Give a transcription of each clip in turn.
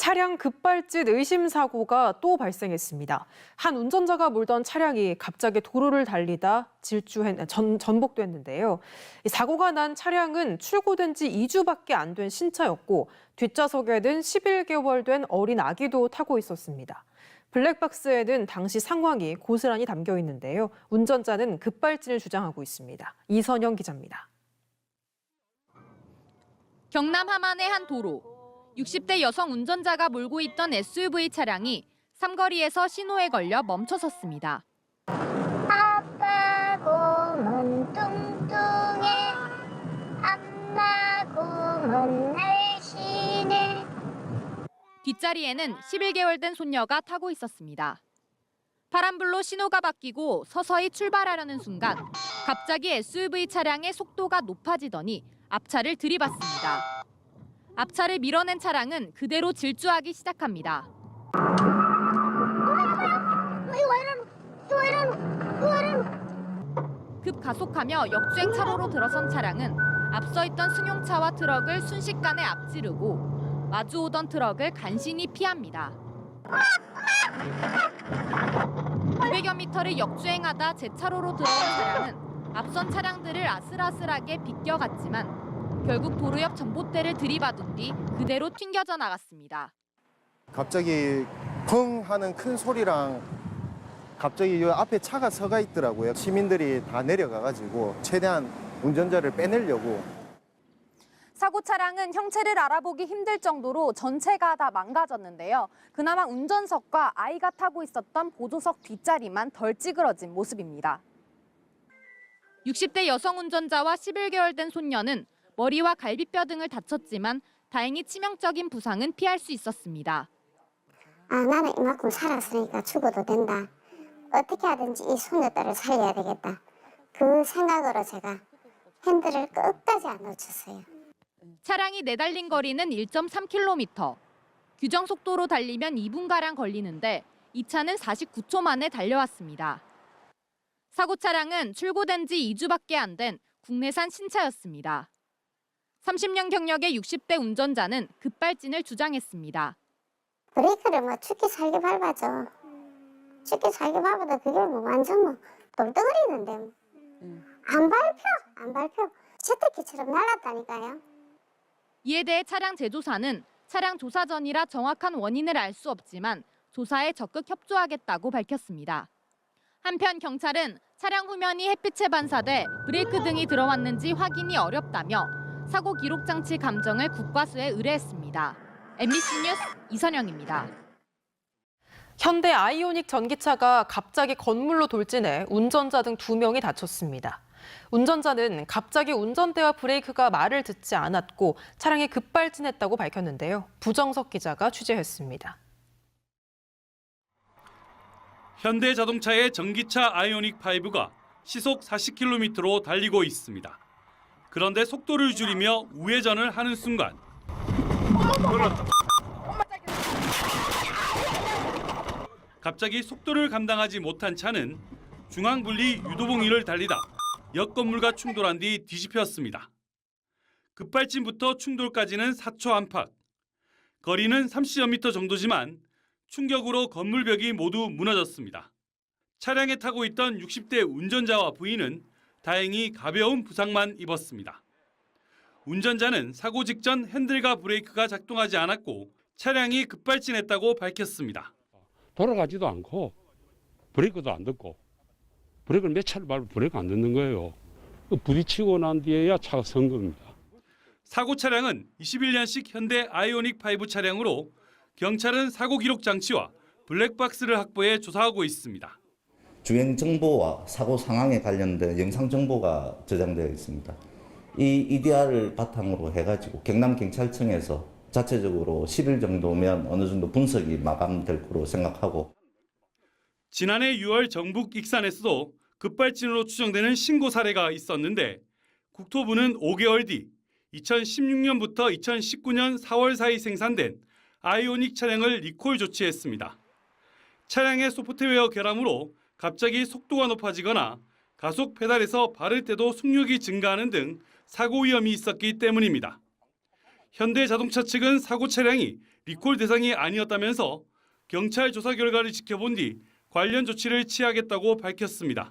차량 급발진 의심 사고가 또 발생했습니다. 한 운전자가 몰던 차량이 갑자기 도로를 달리다 전복됐는데요. 이 사고가 난 차량은 출고된 지 2주밖에 안 된 신차였고 뒷좌석에는 11개월 된 어린 아기도 타고 있었습니다. 블랙박스에는 당시 상황이 고스란히 담겨 있는데요. 운전자는 급발진을 주장하고 있습니다. 이선영 기자입니다. 경남 함안의 한 도로. 60대 여성 운전자가 몰고 있던 SUV 차량이 삼거리에서 신호에 걸려 멈춰섰습니다. 아빠 곰은 뚱뚱해, 엄마 곰은 날씬해. 뒷자리에는 11개월 된 손녀가 타고 있었습니다. 파란불로 신호가 바뀌고 서서히 출발하려는 순간 갑자기 SUV 차량의 속도가 높아지더니 앞차를 들이받습니다. 앞차를 밀어낸 차량은 그대로 질주하기 시작합니다. 급가속하며 역주행 차로로 들어선 차량은 앞서 있던 승용차와 트럭을 순식간에 앞지르고 마주오던 트럭을 간신히 피합니다. 200여 미터를 역주행하다 제 차로로 들어온 차량은 앞선 차량들을 아슬아슬하게 비껴갔지만 결국 도로 옆 전봇대를 들이받은 뒤 그대로 튕겨져 나갔습니다. 갑자기 펑 하는 큰 소리랑 갑자기 이 앞에 차가 서가 있더라고요. 시민들이 다 내려가가지고 최대한 운전자를 빼내려고. 사고 차량은 형체를 알아보기 힘들 정도로 전체가 다 망가졌는데요. 그나마 운전석과 아이가 타고 있었던 보조석 뒷자리만 덜 찌그러진 모습입니다. 60대 여성 운전자와 11개월 된 손녀는 머리와 갈비뼈 등을 다쳤지만 다행히 치명적인 부상은 피할 수 있었습니다. 나는 이만큼 살았으니까 죽어도 된다. 어떻게 하든지 이 소녀딸을 살려야 되겠다. 그 생각으로 제가 핸들을 끝까지 안 놓쳤어요. 차량이 내달린 거리는 1.3km. 규정 속도로 달리면 2분가량 걸리는데 이 차는 49초 만에 달려왔습니다. 사고 차량은 출고된 지 2주밖에 안 된 국내산 신차였습니다. 30년 경력의 60대 운전자는 급발진을 주장했습니다. 브레이크를 죽기 살기 밟아줘. 죽기 살기 밟아도 그게 완전 돌덩어리는데 안 밟혀. 제트기처럼 날았다니까요. 이에 대해 차량 제조사는 차량 조사 전이라 정확한 원인을 알 수 없지만 조사에 적극 협조하겠다고 밝혔습니다. 한편 경찰은 차량 후면이 햇빛에 반사돼 브레이크 등이 들어왔는지 확인이 어렵다며 사고 기록 장치 감정을 국과수에 의뢰했습니다. MBC 뉴스 이선영입니다. 현대 아이오닉 전기차가 갑자기 건물로 돌진해 운전자 등 2명이 다쳤습니다. 운전자는 갑자기 운전대와 브레이크가 말을 듣지 않았고 차량이 급발진했다고 밝혔는데요. 부정석 기자가 취재했습니다. 현대자동차의 전기차 아이오닉 5가 시속 40km로 달리고 있습니다. 그런데 속도를 줄이며 우회전을 하는 순간 갑자기 속도를 감당하지 못한 차는 중앙분리 유도봉 위를 달리다 옆 건물과 충돌한 뒤 뒤집혔습니다. 급발진부터 충돌까지는 4초 안팎. 거리는 30여 미터 정도지만 충격으로 건물벽이 모두 무너졌습니다. 차량에 타고 있던 60대 운전자와 부인은 다행히 가벼운 부상만 입었습니다. 운전자는 사고 직전 핸들과 브레이크가 작동하지 않았고 차량이 급발진했다고 밝혔습니다. 돌아가지도 않고 브레이크도 안 듣고 브레이크를 몇 차를 밟고 브레이크 안 듣는 거예요. 부딪히고 난 뒤에야 차가 선 겁니다. 사고 차량은 21년식 현대 아이오닉 5 차량으로 경찰은 사고 기록 장치와 블랙박스를 확보해 조사하고 있습니다. 주행 정보와 사고 상황에 관련된 영상 정보가 저장되어 있습니다. 이 EDR을 바탕으로 해가지고 경남경찰청에서 자체적으로 10일 정도면 어느 정도 분석이 마감될 거로 생각하고. 지난해 6월 전북 익산에서도 급발진으로 추정되는 신고 사례가 있었는데 국토부는 5개월 뒤 2016년부터 2019년 4월 사이 생산된 아이오닉 차량을 리콜 조치했습니다. 차량의 소프트웨어 결함으로 갑자기 속도가 높아지거나 가속 페달에서 바를 때도 속력이 증가하는 등 사고 위험이 있었기 때문입니다. 현대자동차 측은 사고 차량이 리콜 대상이 아니었다면서 경찰 조사 결과를 지켜본 뒤 관련 조치를 취하겠다고 밝혔습니다.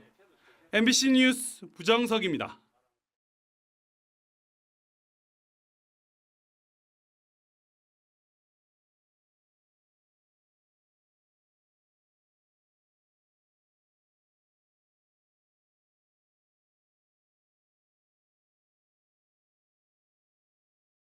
MBC 뉴스 부정석입니다.